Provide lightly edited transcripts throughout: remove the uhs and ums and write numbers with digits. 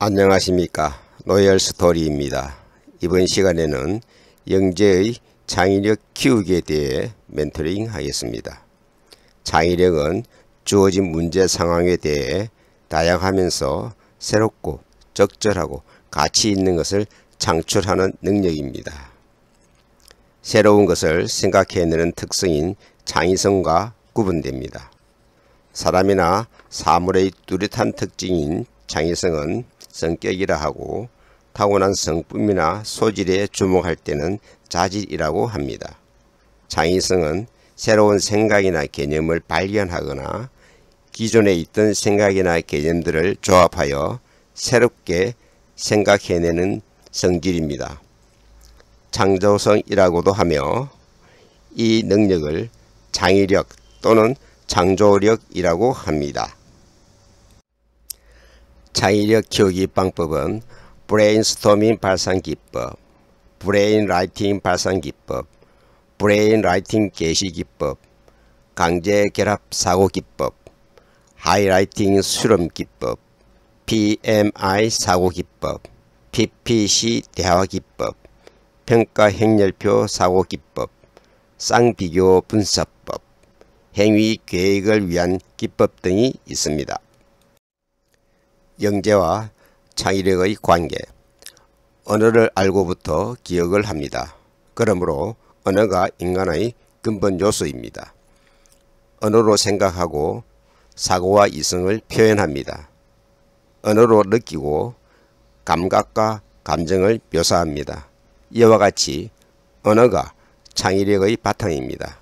안녕하십니까. 노열스토리입니다. 이번 시간에는 영재의 창의력 키우기에 대해 멘토링 하겠습니다. 창의력은 주어진 문제 상황에 대해 다양하면서 새롭고 적절하고 가치 있는 것을 창출하는 능력입니다. 새로운 것을 생각해내는 특성인 창의성과 구분됩니다. 사람이나 사물의 뚜렷한 특징인 창의성은 성격이라 하고 타고난 성품이나 소질에 주목할 때는 자질이라고 합니다. 창의성은 새로운 생각이나 개념을 발견하거나 기존에 있던 생각이나 개념들을 조합하여 새롭게 생각해내는 성질입니다. 창조성이라고도 하며 이 능력을 창의력 또는 창조력이라고 합니다. 창의력 키우기 방법은 브레인스토밍 발상기법, 브레인라이팅 발상기법, 브레인라이팅 게시기법, 강제결합 사고기법, 하이라이팅 수렴기법, PMI 사고기법, PPC 대화기법, 평가행렬표 사고기법, 쌍비교 분석법, 행위계획을 위한 기법 등이 있습니다. 영재와 창의력의 관계. 언어를 알고부터 기억을 합니다. 그러므로 언어가 인간의 근본 요소입니다. 언어로 생각하고 사고와 이성을 표현합니다. 언어로 느끼고 감각과 감정을 묘사합니다. 이와 같이 언어가 창의력의 바탕입니다.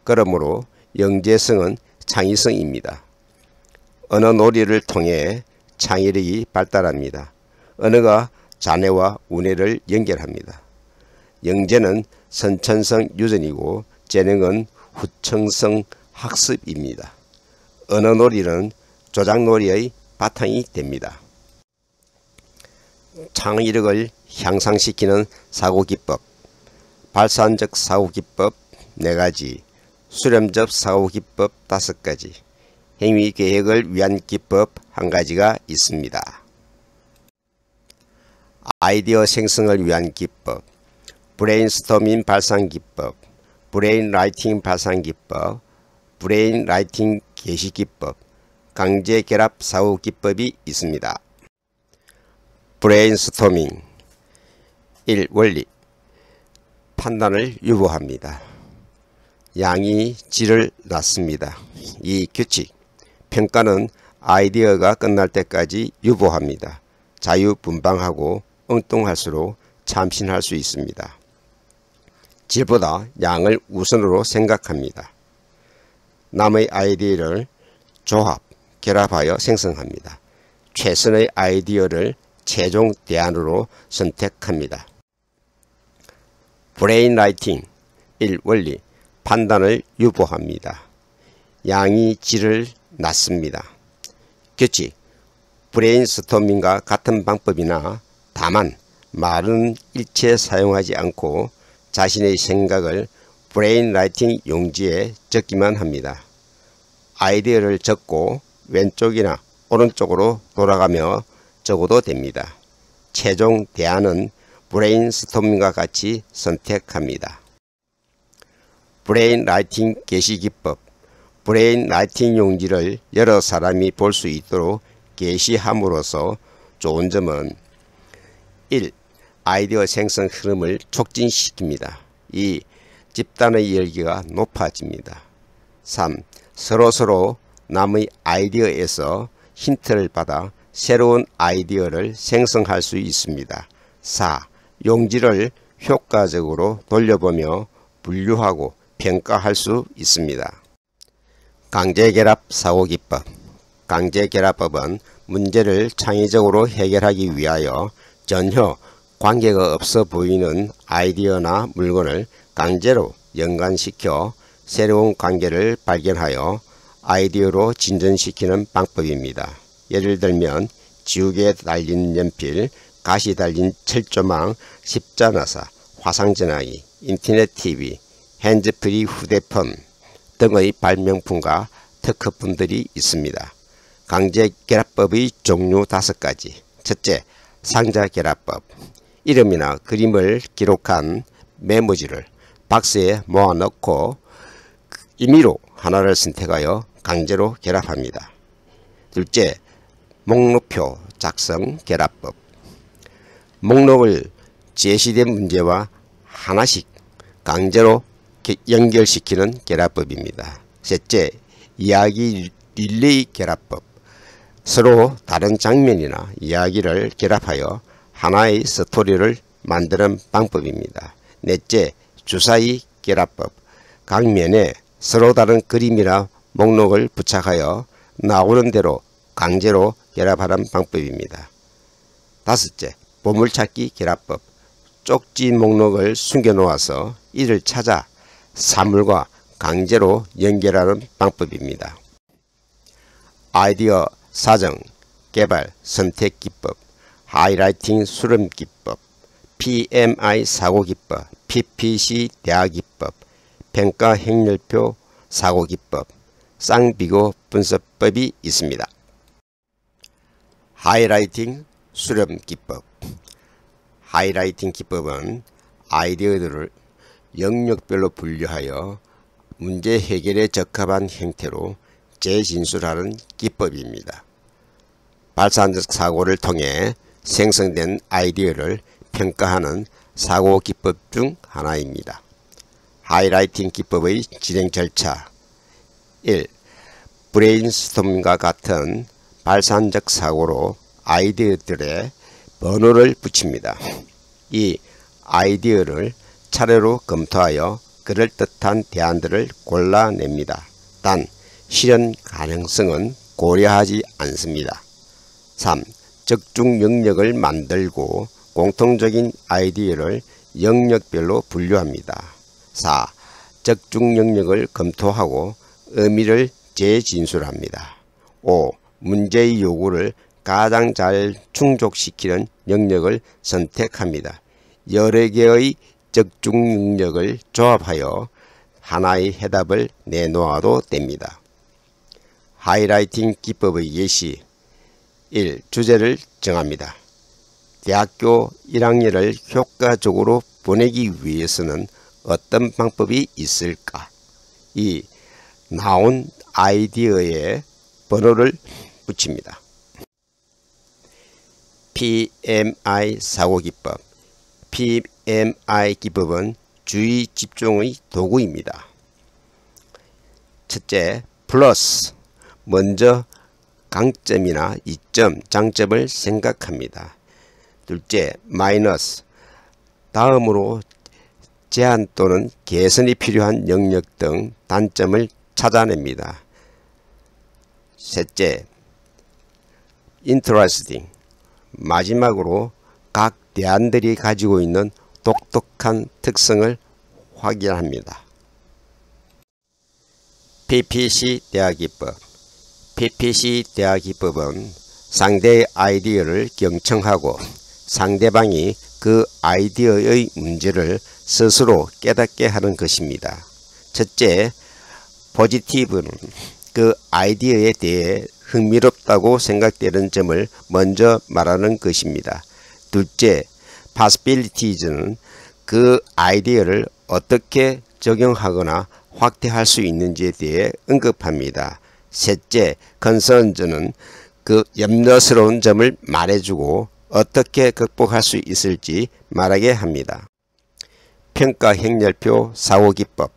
그러므로 영재성은 창의성입니다. 언어 놀이를 통해 창의력이 발달합니다. 언어가 자뇌와 우뇌를 연결합니다. 영재는 선천성 유전이고 재능은 후천성 학습입니다. 언어놀이는 조작놀이의 바탕이 됩니다. 창의력을 향상시키는 사고기법, 발산적 사고기법 4가지, 수렴적 사고기법 5가지, 행위계획을 위한 기법 1가지가 있습니다. 아이디어 생성을 위한 기법, 브레인스토밍 발상기법, 브레인라이팅 발상기법, 브레인라이팅 게시기법, 강제결합 사고기법이 있습니다. 브레인스토밍 1. 원리. 판단을 유보합니다. 양이 질을 낳습니다. 2. 규칙. 평가는 아이디어가 끝날 때까지 유보합니다. 자유분방하고 엉뚱할수록 참신할 수 있습니다. 질보다 양을 우선으로 생각합니다. 남의 아이디어를 조합, 결합하여 생성합니다. 최선의 아이디어를 최종 대안으로 선택합니다. 브레인라이팅 1. 원리. 판단을 유보합니다. 양이 질을 낳습니다. 규칙. 브레인스토밍과 같은 방법이나 다만 말은 일체 사용하지 않고 자신의 생각을 브레인라이팅 용지에 적기만 합니다. 아이디어를 적고 왼쪽이나 오른쪽으로 돌아가며 적어도 됩니다. 최종 대안은 브레인스토밍과 같이 선택합니다. 브레인라이팅 게시기법. 브레인라이팅 용지를 여러 사람이 볼 수 있도록 게시함으로써 좋은 점은 1. 아이디어 생성 흐름을 촉진시킵니다. 2. 집단의 열기가 높아집니다. 3. 서로서로 남의 아이디어에서 힌트를 받아 새로운 아이디어를 생성할 수 있습니다. 4. 용지를 효과적으로 돌려보며 분류하고 평가할 수 있습니다. 강제결합 사고기법. 강제결합법은 문제를 창의적으로 해결하기 위하여 전혀 관계가 없어 보이는 아이디어나 물건을 강제로 연관시켜 새로운 관계를 발견하여 아이디어로 진전시키는 방법입니다. 예를 들면 지우개에 달린 연필, 가시 달린 철조망, 십자나사, 화상전화기, 인터넷 TV, 핸즈프리 휴대폰 등의 발명품과 특허품들이 있습니다. 강제결합법의 종류 5가지, 첫째, 상자 결합법. 이름이나 그림을 기록한 메모지를 박스에 모아넣고 임의로 하나를 선택하여 강제로 결합합니다. 둘째, 목록표 작성 결합법. 목록을 제시된 문제와 하나씩 강제로 연결시키는 결합법입니다. 셋째, 이야기 릴레이 결합법. 서로 다른 장면이나 이야기를 결합하여 하나의 스토리를 만드는 방법입니다. 넷째, 주사위 결합법. 각 면에 서로 다른 그림이나 목록을 부착하여 나오는 대로 강제로 결합하는 방법입니다. 다섯째, 보물찾기 결합법. 쪽지 목록을 숨겨놓아서 이를 찾아 사물과 강제로 연결하는 방법입니다. 아이디어 사정, 개발, 선택 기법, 하이라이팅 수렴 기법, PMI 사고 기법, PPC 대화 기법, 평가 행렬표 사고 기법, 쌍비교 분석법이 있습니다. 하이라이팅 수렴 기법. 하이라이팅 기법은 아이디어들을 영역별로 분류하여 문제 해결에 적합한 형태로 재진술하는 기법입니다. 발산적 사고를 통해 생성된 아이디어를 평가하는 사고 기법 중 하나입니다. 하이라이팅 기법의 진행 절차. 1. 브레인스토밍과 같은 발산적 사고로 아이디어들의 번호를 붙입니다. 2. 아이디어를 차례로 검토하여 그럴듯한 대안들을 골라냅니다. 단 실현 가능성은 고려하지 않습니다. 3. 적중 영역을 만들고 공통적인 아이디어를 영역별로 분류합니다. 4. 적중 영역을 검토하고 의미를 재진술합니다. 5. 문제의 요구를 가장 잘 충족시키는 영역을 선택합니다. 여러 개의 적중 영역을 조합하여 하나의 해답을 내놓아도 됩니다. 하이라이팅 기법의 예시. 1. 주제를 정합니다. 대학교 1학년을 효과적으로 보내기 위해서는 어떤 방법이 있을까? 2. 나온 아이디어에 번호를 붙입니다. PMI 사고기법. PMI 기법은 주의 집중의 도구입니다. 첫째, 플러스. 먼저 강점이나 이점, 장점을 생각합니다. 둘째, 마이너스. 다음으로 제한 또는 개선이 필요한 영역 등 단점을 찾아냅니다. 셋째, interesting. 마지막으로 각 대안들이 가지고 있는 독특한 특성을 확인합니다. PPC 대화기법. PPC 대화기법은 상대의 아이디어를 경청하고 상대방이 그 아이디어의 문제를 스스로 깨닫게 하는 것입니다. 첫째, 포지티브는 그 아이디어에 대해 흥미롭다고 생각되는 점을 먼저 말하는 것입니다. 둘째, possibilities는 그 아이디어를 어떻게 적용하거나 확대할 수 있는지에 대해 언급합니다. 셋째, concerns는 그 염려스러운 점을 말해주고 어떻게 극복할 수 있을지 말하게 합니다. 평가 행렬표 사고기법.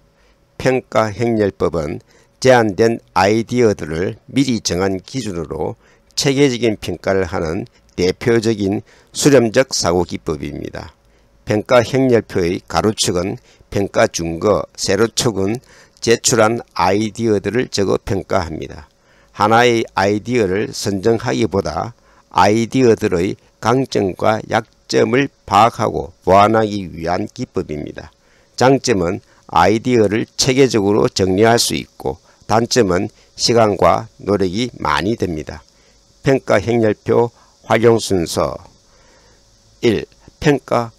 평가 행렬법은 제한된 아이디어들을 미리 정한 기준으로 체계적인 평가를 하는 대표적인 수렴적 사고기법입니다. 평가 행렬표의 가로축은 평가 준거, 세로축은 제출한 아이디어들을 적어 평가합니다. 하나의 아이디어를 선정하기보다 아이디어들의 강점과 약점을 파악하고 보완하기 위한 기법입니다. 장점은 아이디어를 체계적으로 정리할 수 있고 단점은 시간과 노력이 많이 듭니다. 평가 행렬표 활용 순서. 1. 평가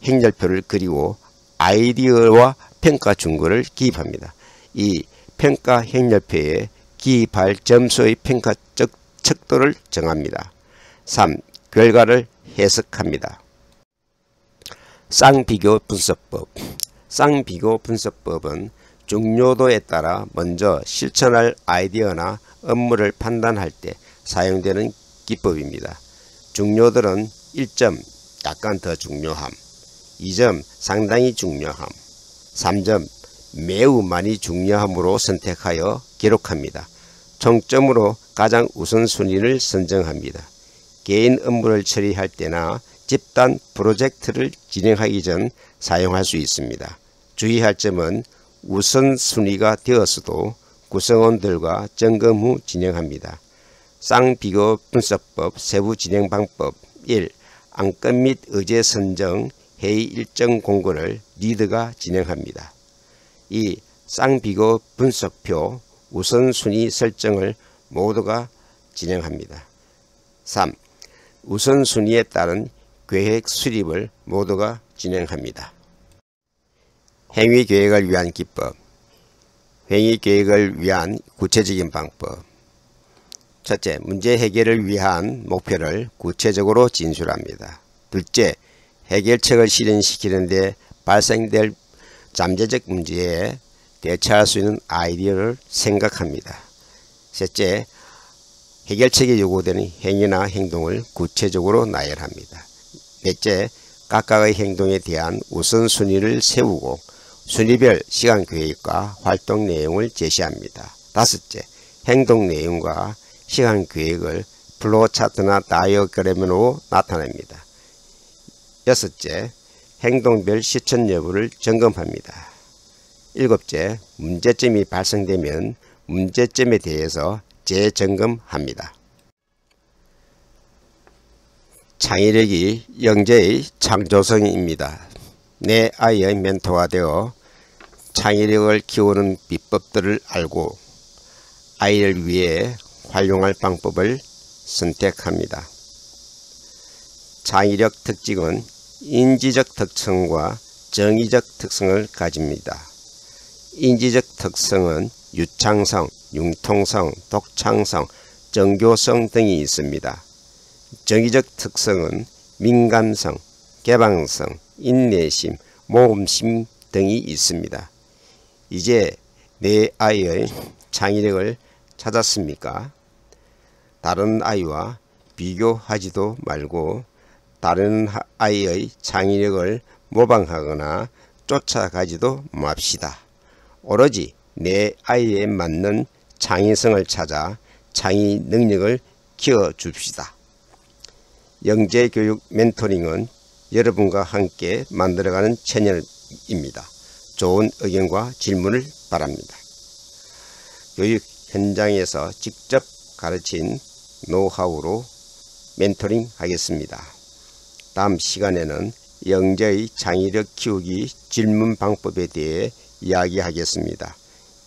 행렬표를 그리고 아이디어와 평가 준거를 기입합니다. 2. 평가 행렬표에 기입할 점수의 평가적 척도를 정합니다. 3. 결과를 해석합니다. 쌍비교 분석법. 쌍비교 분석법은 중요도에 따라 먼저 실천할 아이디어나 업무를 판단할 때 사용되는 기법입니다. 중요도는 1점 약간 더 중요함, 2점 상당히 중요함, 3점 매우 많이 중요함으로 선택하여 기록합니다. 총점으로 가장 우선순위를 선정합니다. 개인 업무를 처리할 때나 집단 프로젝트를 진행하기 전 사용할 수 있습니다. 주의할 점은 우선순위가 되었어도 구성원들과 점검 후 진행합니다. 쌍비교 분석법 세부 진행 방법 1. 안건 및 의제 선정, 회의 일정 공고를 리더가 진행합니다. 2. 쌍비교 분석표, 우선순위 설정을 모두가 진행합니다. 3. 우선순위에 따른 계획 수립을 모두가 진행합니다. 행위계획을 위한 기법. 행위계획을 위한 구체적인 방법. 첫째, 문제 해결을 위한 목표를 구체적으로 진술합니다. 둘째, 해결책을 실현시키는데 발생될 잠재적 문제에 대처할 수 있는 아이디어를 생각합니다. 셋째, 해결책에 요구되는 행위나 행동을 구체적으로 나열합니다. 넷째, 각각의 행동에 대한 우선순위를 세우고 순위별 시간 계획과 활동 내용을 제시합니다. 다섯째, 행동 내용과 시간 계획을 플로우 차트나 다이어그램으로 나타냅니다. 여섯째, 행동별 실천 여부를 점검합니다. 일곱째, 문제점이 발생되면 문제점에 대해서 재점검합니다. 창의력이 영재의 창조성입니다. 내 아이의 멘토가 되어 창의력을 키우는 비법들을 알고 아이를 위해 활용할 방법을 선택합니다. 창의력 특징은 인지적 특성과 정의적 특성을 가집니다. 인지적 특성은 유창성, 융통성, 독창성, 정교성 등이 있습니다. 정의적 특성은 민감성, 개방성, 인내심, 모험심 등이 있습니다. 이제 내 아이의 창의력을 찾았습니까? 다른 아이와 비교하지도 말고 다른 아이의 창의력을 모방하거나 쫓아가지도 맙시다. 오로지 내 아이에 맞는 창의성을 찾아 창의 능력을 키워줍시다. 영재교육 멘토링은 여러분과 함께 만들어가는 채널입니다. 좋은 의견과 질문을 바랍니다. 교육 현장에서 직접 가르친 노하우로 멘토링 하겠습니다. 다음 시간에는 영재의 창의력 키우기 질문 방법에 대해 이야기하겠습니다.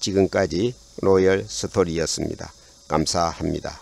지금까지 로열 스토리였습니다. 감사합니다.